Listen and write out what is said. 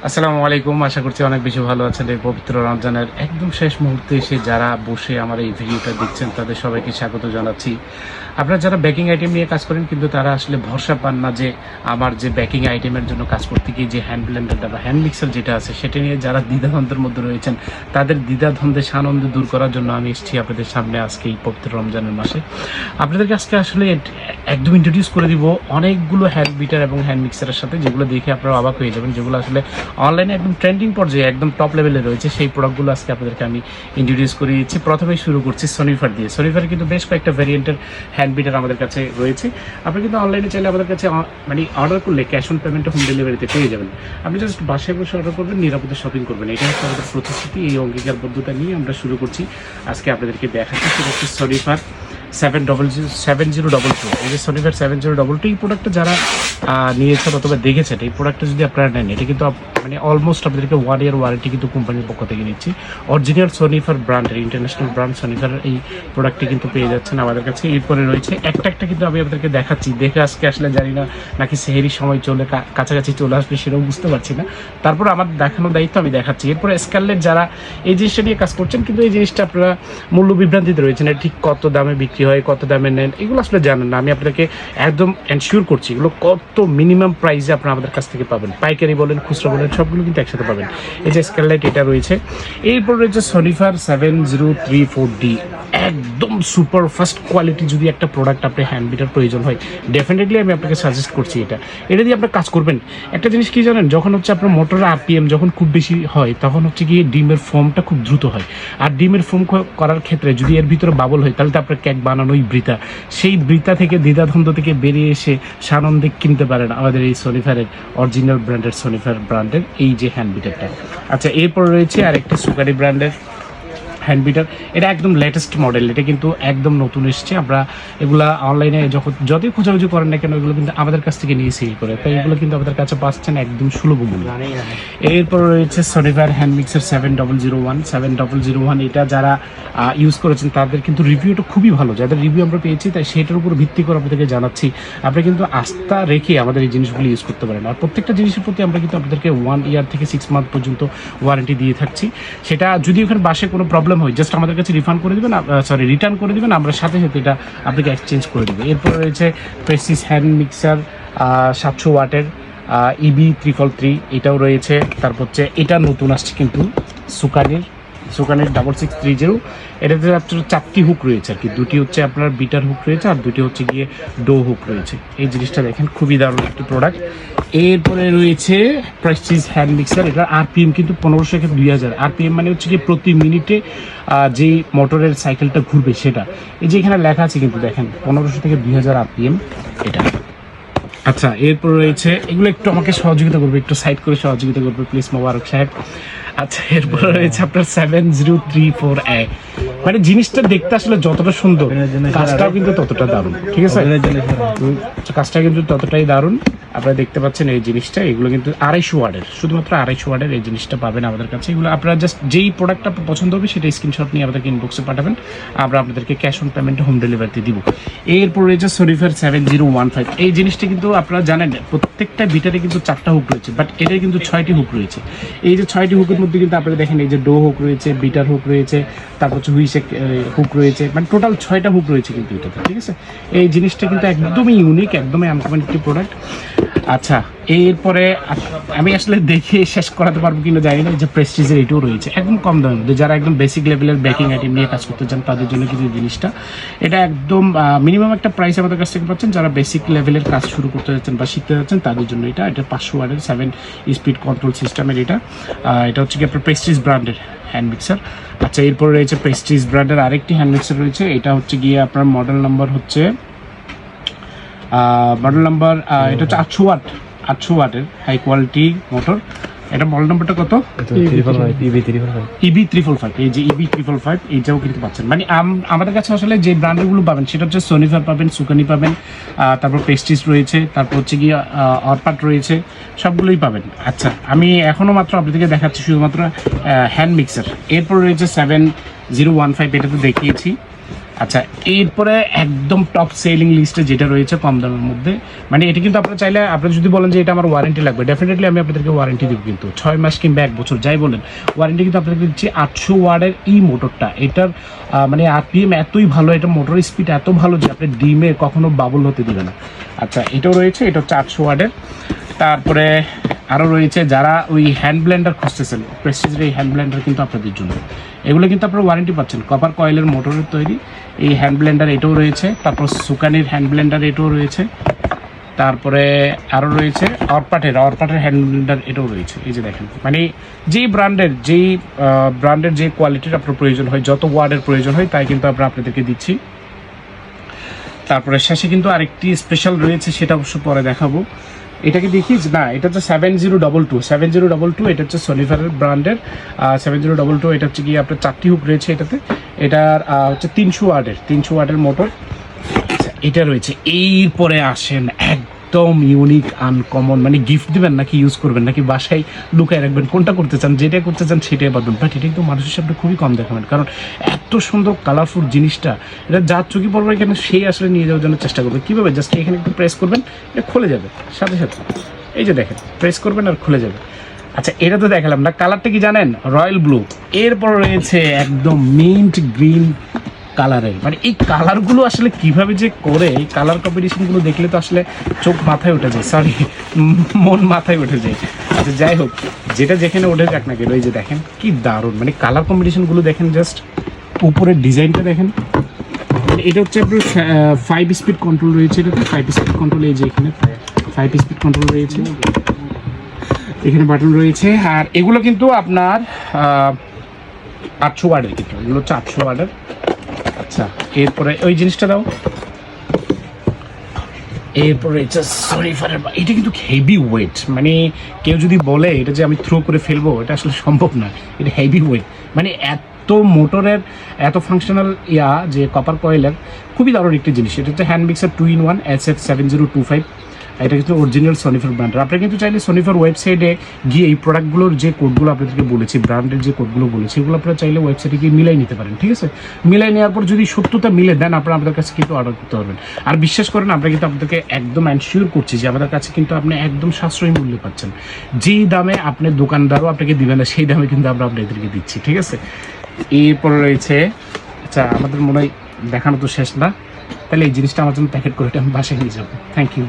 আসসালামু আলাইকুম। আশা করছি অনেক বেশি ভালো আছেন। এই পবিত্র রমজানের একদম শেষ মুহূর্তে এসে যারা বসে আমার এই ভিডিওটা দেখছেন তাদের সবাইকে স্বাগত জানাচ্ছি। আপনারা যারা বেকিং আইটেম নিয়ে কাজ করেন কিন্তু তারা আসলে ভরসা পান না যে আমার যে বেকিং আইটেমের জন্য কাজ করতে গিয়ে যে হ্যান্ড ব্লেন্ডারটা বা হ্যান্ড মিক্সার যেটা আছে সেটা নিয়ে যারা দ্বিধাদ্বন্দ্বের মধ্যে রয়েছেন তাদের দ্বিধাদ্বন্দ্বে সানন্দ দূর করার জন্য আমি এসেছি আপনাদের সামনে আজকে এই পবিত্র রমজানের মাসে। আপনাদেরকে আজকে আসলে একদম ইন্ট্রোডিউস করে দিব অনেকগুলো হ্যান্ড বিটার এবং হ্যান্ড মিক্সারের সাথে, যেগুলো দেখে আপনারা অবাক হয়ে যাবেন, যেগুলো আসলে অনলাইনে একদম ট্রেন্ডিং পর্যায়ে একদম টপ লেভেলে রয়েছে। সেই প্রোডাক্টগুলো আজকে আপনাদেরকে আমি ইন্ট্রোডিউস করে দিচ্ছি। প্রথমেই শুরু করছি সনিফার দিয়ে। সনিফার কিন্তু বেশ কয়েকটা ভ্যারিয়েন্টের হ্যান্ড বিটার আমাদের কাছে রয়েছে। আপনি কিন্তু অনলাইনে চাইলে আমাদের কাছে মানে অর্ডার করলে ক্যাশ অন পেমেন্টে হোম ডেলিভারিতে পেয়ে যাবেন। আপনি জাস্ট বাসায় বসে অর্ডার করবেন, নিরাপদে শপিং করবেন। এটা হচ্ছে আমাদের প্রতিশ্রুতি। এই অঙ্গীকারবদ্ধতা নিয়ে আমরা শুরু করছি। আজকে আপনাদেরকে দেখাচ্ছি সেটা হচ্ছে সনিফার 7022। এই যে সনিফার 7022 এই প্রোডাক্টটা যারা নিয়েছেন অথবা দেখেছেন, এই প্রোডাক্টটা যদি আপনারা নেন এটা কিন্তু মানে অলমোস্ট আপনাদেরকে 1 ইয়ার ওয়ারেন্টি কিন্তু কোম্পানির পক্ষ থেকে নিচ্ছি। অরিজিনাল সনিফার ব্র্যান্ডের, ইন্টারন্যাশনাল ব্র্যান্ড সনিফার এই প্রোডাক্টটি কিন্তু পেয়ে যাচ্ছেন আমাদের কাছে। এরপরে রয়েছে একটা কিন্তু আমি আপনাদেরকে দেখাচ্ছি। দেখে আজকে আসলে জানি না নাকি সেহেরির সময় কাছাকাছি চলে আসবে সেটাও বুঝতে পারছি না। তারপর আমার দেখানোর দায়িত্ব আমি দেখাচ্ছি। এরপরে স্কারলেট যারা এই জিনিসটা নিয়ে কাজ করছেন কিন্তু এই জিনিসটা আপনারা মূল্য বিভ্রান্তিতে রয়েছেন, ঠিক কত দামে বিক্রি হয়, কত দামে নেন, এগুলো আসলে জানেন না। আমি আপনাদেরকে একদম এনশিওর করছি এগুলো কত মিনিমাম প্রাইসে আপনারা আমাদের কাছ থেকে পাবেন। পাইকারি বলেন, খুচরা বলেন, সবগুলো কিন্তু একসাথে পাবেন। এই যে স্কারলাইট এটা রয়েছে। এরপর রয়েছে সনিফার 7034D, একদম সুপার ফার্স্ট কোয়ালিটি। যদি একটা প্রোডাক্ট আপনার হ্যান্ড বিটার প্রয়োজন হয় ডেফিনেটলি আমি আপনাকে সাজেস্ট করছি এটা দিয়ে আপনার কাজ করবেন। একটা জিনিস কি জানেন, যখন হচ্ছে আপনার মোটরের আরপিএম যখন খুব বেশি হয় তখন হচ্ছে গিয়ে ডিমের ফোমটা খুব দ্রুত হয়। আর ডিমের ফোম করার ক্ষেত্রে যদি এর ভিতরে বাবল হয় তাহলে তো আপনার কেক বানানোই বৃথা। সেই বৃথা থেকে দ্বিধাদ্বন্দ্ব থেকে বেরিয়ে এসে সানন্দে কিনতে পারেন আমাদের এই সনিফারের অরিজিনাল ব্র্যান্ডের সনিফার ব্র্যান্ডের এই যে হ্যান্ড বিটারটা। আচ্ছা, এরপর রয়েছে আরেকটি সুকারি ব্র্যান্ডের হ্যান্ড বিটার। এটা একদম লেটেস্ট মডেল, এটা কিন্তু একদম নতুন এসেছে। আমরা এগুলা অনলাইনে যতই খোঁজাখুঁজি করেন না কেন এগুলো কিন্তু আমাদের কাছ থেকে নিয়ে সেল করে, তাই এগুলো কিন্তু আমাদের কাছে পাচ্ছেন একদম সুলভ মূল্যে। এরপর রয়েছে সনিফার হ্যান্ড মিক্সার 7001। এটা যারা ইউজ করেছেন তাদের কিন্তু রিভিউটা খুবই ভালো। যাদের রিভিউ আমরা পেয়েছি তাই সেটার উপর ভিত্তি করে আপনাদেরকে জানাচ্ছি। আপনি কিন্তু আস্থা রেখে আমাদের এই জিনিসগুলো ইউজ করতে পারেন। আর প্রত্যেকটা জিনিসের প্রতি আমরা কিন্তু আপনাদেরকে 1 ইয়ার থেকে 6 মান্থ পর্যন্ত ওয়ারেন্টি দিয়ে থাকছি। সেটা যদি ওখানে বাসে কোনো প্রবলেম হয় জাস্ট আমাদের কাছে রিটার্ন করে দেবেন, আমরা সাথে সাথে এটা আপনাকে এক্সচেঞ্জ করে দেবো। এরপরে রয়েছে প্রেস্টিজ হ্যান্ড মিক্সার 700 ওয়াটের EB 333, এটাও রয়েছে। তারপর হচ্ছে এটা নতুন আসছে কিন্তু সুকানির 6630। এটাতে আপনার 4টি হুক রয়েছে আর কি, দুটি হচ্ছে আপনার বিটার হুক রয়েছে আর দুটি হচ্ছে গিয়ে ডো হুক রয়েছে। এই জিনিসটা দেখেন খুবই দারুণ একটি প্রোডাক্ট। এরপরে রয়েছে প্রেস্টিজ হ্যান্ড মিক্সার। এটার আরপিএম কিন্তু 1500 থেকে 2000। আরপিএম মানে হচ্ছে কি প্রতি মিনিটে যে মোটরের সাইকেলটা ঘুরবে সেটা। এই যে এখানে লেখা আছে কিন্তু দেখেন 1500 থেকে 2000 আরপিএম এটা। আচ্ছা, এরপর রয়েছে এগুলো একটু আমাকে সহযোগিতা করবে, একটু সাইড করে সহযোগিতা করবে প্লিজ মোবারক সাহেব। আচ্ছা, এরপর রয়েছে আপনার 7034A। মানে জিনিসটা দেখতে আসলে যতটা সুন্দর কাজটাও কিন্তু ততটা দারুণ, ঠিক আছে? কাজটা কিন্তু ততটাই দারুণ। আপনারা দেখতে পাচ্ছেন এই জিনিসটা, এগুলো কিন্তু 250 ওয়াটের, শুধুমাত্র 250 ওয়াটের এই জিনিসটা পাবেন আমাদের কাছে। এগুলো আপনারা জাস্ট যেই প্রোডাক্টটা পছন্দ হবে সেটা স্ক্রিনশট নিয়ে আমাদেরকে ইনবক্সে পাঠাবেন, আমরা আপনাদেরকে ক্যাশ অন পেমেন্টে হোম ডেলিভারিতে দিব। এরপর রয়েছে সনিফার 7015। এই জিনিসটা কিন্তু আপনারা জানেন প্রত্যেকটা বিটারে কিন্তু 4টা হুক রয়েছে, বাট এটার কিন্তু 6টি হুক রয়েছে। এই যে 6টি হুকের মধ্যে কিন্তু আপনারা দেখেন এই যে ডো হুক রয়েছে, বিটার হুক রয়েছে, তারপর হচ্ছে হুইসেক হুক রয়েছে, মানে টোটাল 6টা হুক রয়েছে কিন্তু এটাতে, ঠিক আছে? এই জিনিসটা কিন্তু একদমই ইউনিক, একদমই আনকমন একটি প্রোডাক্ট। আচ্ছা, এরপরে আমি আসলে দেখে শেষ করাতে পারবো কিনা জানি না, যে প্রেস্টিজের এটাও রয়েছে একদম কম দামের মধ্যে। যারা একদম বেসিক লেভেলের বেকিং আইটেম নিয়ে কাজ করতে চান তাদের জন্য কিন্তু জিনিসটা এটা একদম মিনিমাম একটা প্রাইস আমাদের কাছ থেকে পাচ্ছেন। যারা বেসিক লেভেলের কাজ শুরু করতে যাচ্ছেন বা শিখতে যাচ্ছেন তাদের জন্য এটা 500 ওয়াটের 7 স্পিড কন্ট্রোল সিস্টেমের এটা হচ্ছে কি আপনার প্রেস্টিজ ব্র্যান্ডের হ্যান্ড মিক্সার। আচ্ছা, এরপর রয়েছে প্রেস্টিজ ব্র্যান্ডের আরেকটি হ্যান্ড মিক্সার রয়েছে। এটা হচ্ছে গিয়ে আপনার মডেল নাম্বার হচ্ছে এটা হচ্ছে 800 ওয়াটের হাই কোয়ালিটি মোটর। এটা মডেল নাম্বারটা কত? EB355। এই যে EB355 এইটাও কিন্তু পাচ্ছেন। মানে আমাদের কাছে আসলে যে ব্র্যান্ডগুলো পাবেন সেটা হচ্ছে সনিফার পাবেন, সুকানি পাবেন, তারপর প্রেস্টিজ রয়েছে, তারপর হচ্ছে গিয়ে অরপাট রয়েছে, সবগুলোই পাবেন। আচ্ছা, আমি এখনও মাত্র আপনাদেরকে দেখাচ্ছি শুধুমাত্র হ্যান্ড মিক্সার। এরপর রয়েছে 7015, এটা তো দেখিয়েছি। আচ্ছা, এরপরে একদম টপ সেলিং লিস্টে যেটা রয়েছে কম দামের মধ্যে, মানে এটা কিন্তু আপনারা চাইলে, আপনারা যদি বলেন যে এটা আমার ওয়ারেন্টি লাগবে, ডেফিনেটলি আমি আপনাদেরকে ওয়ারেন্টি দেবো, কিন্তু 6 মাস কিংবা 1 বছর যাই বলেন, ওয়ারেন্টি কিন্তু আপনাদেরকে দিচ্ছি। 800 ওয়ার্ডের এই মোটরটা, এটার মানে আরপিএম এতই ভালো, এটা মোটর স্পিড এত ভালো যে আপনি ডিমে কখনো বাবল হতে দিবে না। আচ্ছা, এটাও রয়েছে, এটা হচ্ছে 800 ওয়ার্ডের। তারপরে আরও রয়েছে যারা ওই হ্যান্ড ব্লেন্ডার খুঁজতেছেন, প্রেস্টিজের এই হ্যান্ড ব্লেন্ডার কিন্তু আপনাদের জন্য, এগুলো কিন্তু আপনারা ওয়ারেন্টি পাচ্ছেন। কপার কয়েলের মোটরের তৈরি এই হ্যান্ড ব্লেন্ডার, এটাও রয়েছে। তারপর সুকানির হ্যান্ড ব্লেন্ডার, এটাও রয়েছে। তারপরে আরও রয়েছে অরপাটের হ্যান্ড ব্লেন্ডার, এটাও রয়েছে। এই যে দেখেন, মানে যেই ব্র্যান্ডের যে কোয়ালিটির আপনার প্রয়োজন হয়, যত ওয়ার্ডের প্রয়োজন হয়, তাই কিন্তু আমরা আপনাদেরকে দিচ্ছি। তারপরে শেষে কিন্তু আরেকটি স্পেশাল রয়েছে, সেটা অবশ্য পরে দেখাবো। এটাকে দেখিস না, এটা হচ্ছে 7022, এটা হচ্ছে সনিফারের ব্র্যান্ডের 7022। এটা হচ্ছে গিয়ে আপনার 4টি হুক রয়েছে এটাতে। এটার হচ্ছে 300 ওয়াটের মোটর। এটা রয়েছে। এরপরে আসেন একদম ইউনিক আনকমন, মানে গিফট দিবেন নাকি ইউজ করবেন নাকি বাসায় লুকায় রাখবেন, কোনটা করতে চান, যেটা করতে চান সেটাই পাবেন। বাট এটা কিন্তু মানুষের সামনে খুবই কম দেখাবেন, কারণ এত সুন্দর কালারফুল জিনিসটা, এটা যার চোখে পড়বে এখানে সেই আসলে নিয়ে যাওয়ার জন্য চেষ্টা করবে। কীভাবে? জাস্ট এখানে একটু প্রেস করবেন, এটা খুলে যাবে সাথে সাথে। এই যে দেখেন, প্রেস করবেন আর খুলে যাবে। আচ্ছা, এটা তো দেখালাম না, কালারটা কি জানেন? Royal blue. এরপর রয়েছে একদম মিন্ট গ্রিন কালারের, মানে এই কালারগুলো আসলে কিভাবে যে করে, এই কালার কম্বিনেশনগুলো দেখলে তো আসলে চোখ মাথায় উঠে যায়, সরি মন মাথায় উঠে যায়। আচ্ছা, যাই হোক, যেটা যেখানে উঠে যাক না কেন, এই যে দেখেন কি দারুণ, মানে কালার কম্বিনেশনগুলো দেখেন, জাস্ট উপরের ডিজাইনটা দেখেন। এটা হচ্ছে আপনার 5 স্পিড কন্ট্রোল রয়েছে, এটাতে 5 স্পিড কন্ট্রোল। এই যে এখানে 5 স্পিড কন্ট্রোল রয়েছে, এখানে বাটন রয়েছে। আর এগুলো কিন্তু আপনার 800 ওয়াটের, কিন্তু এগুলো হচ্ছে 800 ওয়াটের। আচ্ছা, এরপরে ওই জিনিসটা দাও। এরপরে এটা কিন্তু হেভি ওয়েট, মানে কেউ যদি বলে এটা যে আমি থ্রো করে ফেলবো, এটা আসলে সম্ভব না। এটা হেভি ওয়েট, মানে এত মোটরের এত ফাংশনাল যে কপার কয়েলের, খুবই দারুণ একটি জিনিস। এটা হচ্ছে হ্যান্ড মিক্সার 2-in-1 SF7025। এটা কিন্তু অরিজিনাল সনিফার ব্র্যান্ডের। আপনি কিন্তু চাইলে সনিফার ওয়েবসাইটে গিয়ে এই প্রোডাক্টগুলোর যে কোডগুলো আপনাদেরকে বলেছি, ব্র্যান্ডের যে কোডগুলো বলেছি, এগুলো আপনারা চাইলে ওয়েবসাইটে গিয়ে মিলাই নিতে পারেন, ঠিক আছে? মিলাই নেওয়ার পর যদি সত্যতা মিলে দেন, আপনারা আমাদের কাছে কিন্তু অর্ডার করতে পারবেন। আর বিশ্বাস করেন, আমরা কিন্তু আপনাদেরকে একদম এনশিওর করছি যে আমাদের কাছে কিন্তু আপনি একদম সাশ্রয়ী মূল্যে পাচ্ছেন। যেই দামে আপনি দোকানদারও আপনাকে দিবেন না, সেই দামে কিন্তু আমরা আপনাদেরকে দিচ্ছি, ঠিক আছে? এরপরে রয়েছে, আচ্ছা আমাদের মনে হয় দেখানো তো শেষ না, তাহলে এই জিনিসটা আমার জন্য প্যাকেট করে আমি বাসায় নিয়ে যাবো। Thank you.